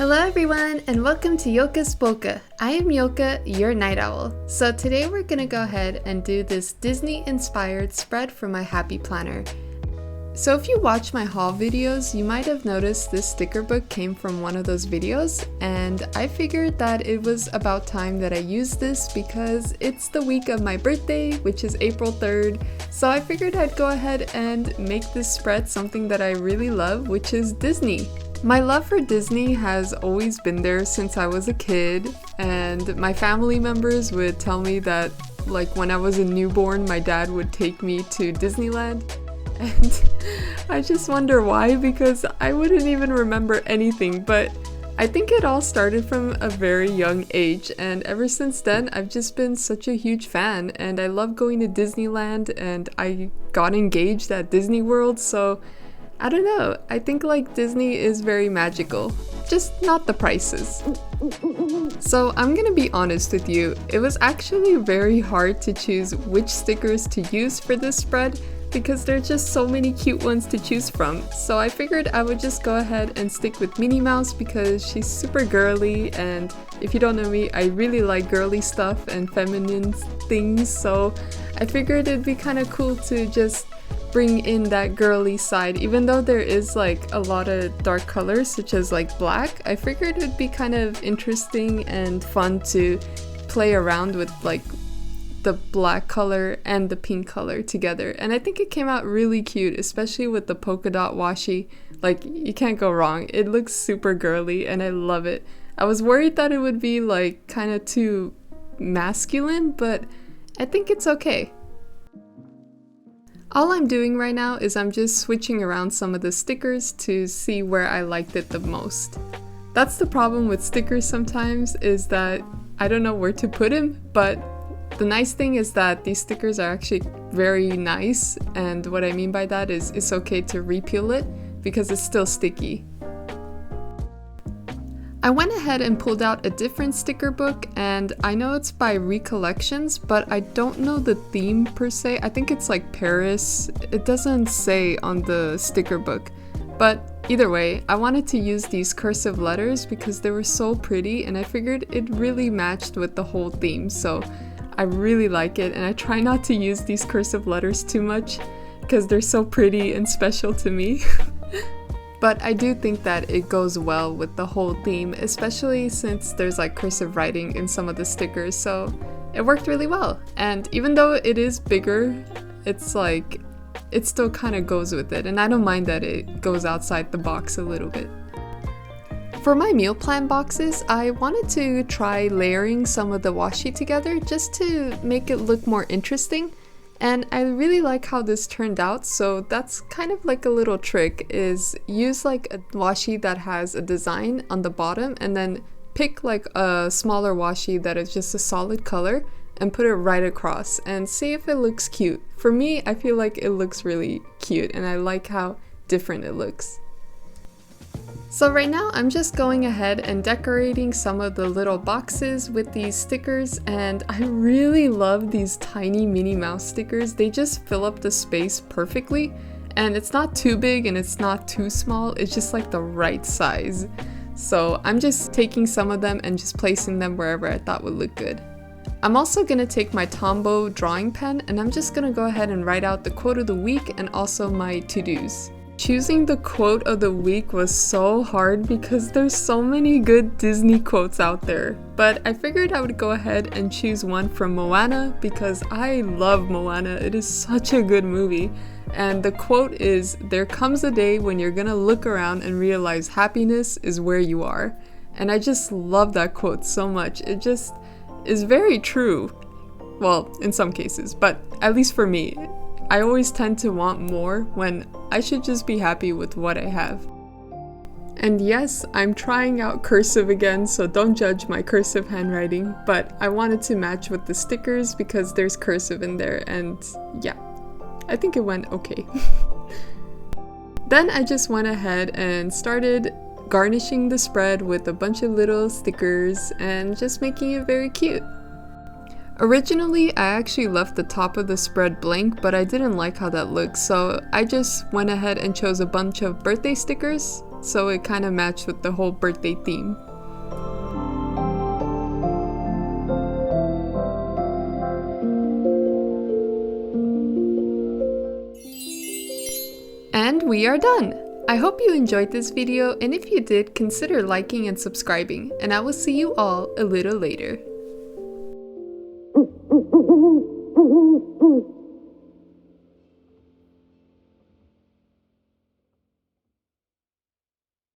Hello everyone and welcome to Yoka's Polka. I am Yoka, your night owl. So today we're gonna go ahead and do this Disney inspired spread for my happy planner. So if you watch my haul videos, you might have noticed this sticker book came from one of those videos, and I figured that it was about time that I used this because it's the week of my birthday, which is April 3rd. So I figured I'd go ahead and make this spread something that I really love, which is Disney. My love for Disney has always been there since I was a kid, and my family members would tell me that like when I was a newborn, my dad would take me to Disneyland, and I just wonder why, because I wouldn't even remember anything, but I think it all started from a very young age, and ever since then I've just been such a huge fan, and I love going to Disneyland, and I got engaged at Disney World, so I don't know, I think like Disney is very magical, just not the prices. So I'm gonna be honest with you, it was actually very hard to choose which stickers to use for this spread because there's just so many cute ones to choose from. So I figured I would just go ahead and stick with Minnie Mouse because she's super girly, and if you don't know me, I really like girly stuff and feminine things, so I figured it'd be kind of cool to just bring in that girly side. Even though there is like a lot of dark colors such as like black, I figured it'd be kind of interesting and fun to play around with like the black color and the pink color together, and I think it came out really cute, especially with the polka dot washi. Like, you can't go wrong. It looks super girly and I love it. I was worried that it would be like kind of too masculine, but I think it's okay. All I'm doing right now is I'm just switching around some of the stickers to see where I liked it the most. That's the problem with stickers sometimes, is that I don't know where to put them, but the nice thing is that these stickers are actually very nice, and what I mean by that is it's okay to repeel it because it's still sticky. I went ahead and pulled out a different sticker book, and I know it's by Recollections, but I don't know the theme per se. I think it's like Paris. It doesn't say on the sticker book. But either way, I wanted to use these cursive letters because they were so pretty, and I figured it really matched with the whole theme. So I really like it, and I try not to use these cursive letters too much because they're so pretty and special to me. But I do think that it goes well with the whole theme, especially since there's like cursive writing in some of the stickers, so it worked really well. And even though it is bigger, it's like, it still kind of goes with it, and I don't mind that it goes outside the box a little bit. For my meal plan boxes, I wanted to try layering some of the washi together just to make it look more interesting. And I really like how this turned out, so that's kind of like a little trick, is use like a washi that has a design on the bottom, and then pick like a smaller washi that is just a solid color and put it right across and see if it looks cute. For me, I feel like it looks really cute and I like how different it looks. So right now I'm just going ahead and decorating some of the little boxes with these stickers, and I really love these tiny Minnie Mouse stickers. They just fill up the space perfectly, and it's not too big and it's not too small, it's just like the right size. So I'm just taking some of them and just placing them wherever I thought would look good. I'm also going to take my Tombow Drawing Pen, and I'm just going to go ahead and write out the quote of the week and also my to-dos. Choosing the quote of the week was so hard because there's so many good Disney quotes out there, but I figured I would go ahead and choose one from Moana because I love Moana. It is such a good movie, and the quote is, "There comes a day when you're gonna look around and realize happiness is where you are." And I just love that quote so much. It just is very true. Well, in some cases, but at least for me, I always tend to want more when I should just be happy with what I have. And yes, I'm trying out cursive again, so don't judge my cursive handwriting, but I wanted to match with the stickers because there's cursive in there, and yeah, I think it went okay. Then I just went ahead and started garnishing the spread with a bunch of little stickers and just making it very cute. Originally, I actually left the top of the spread blank, but I didn't like how that looked, so I just went ahead and chose a bunch of birthday stickers so it kind of matched with the whole birthday theme. And we are done! I hope you enjoyed this video, and if you did, consider liking and subscribing, and I will see you all a little later.